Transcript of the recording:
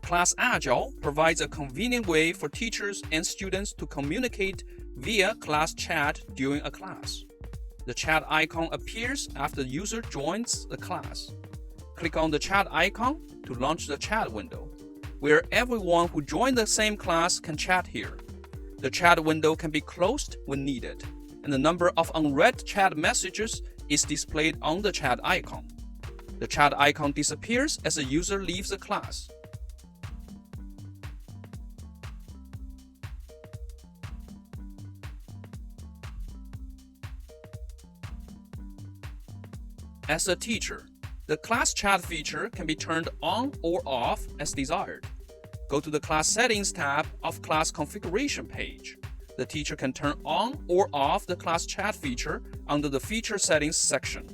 ClassAgile provides a convenient way for teachers and students to communicate via class chat during a class. The chat icon appears after the user joins the class. Click on the chat icon to launch the chat window, where everyone who joined the same class can chat here. The chat window can be closed when needed, and the number of unread chat messages is displayed on the chat icon. The chat icon disappears as the user leaves the class. As a teacher, the class chat feature can be turned on or off as desired. Go to the Class Settings tab of Class Configuration page. The teacher can turn on or off the class chat feature under the Feature Settings section.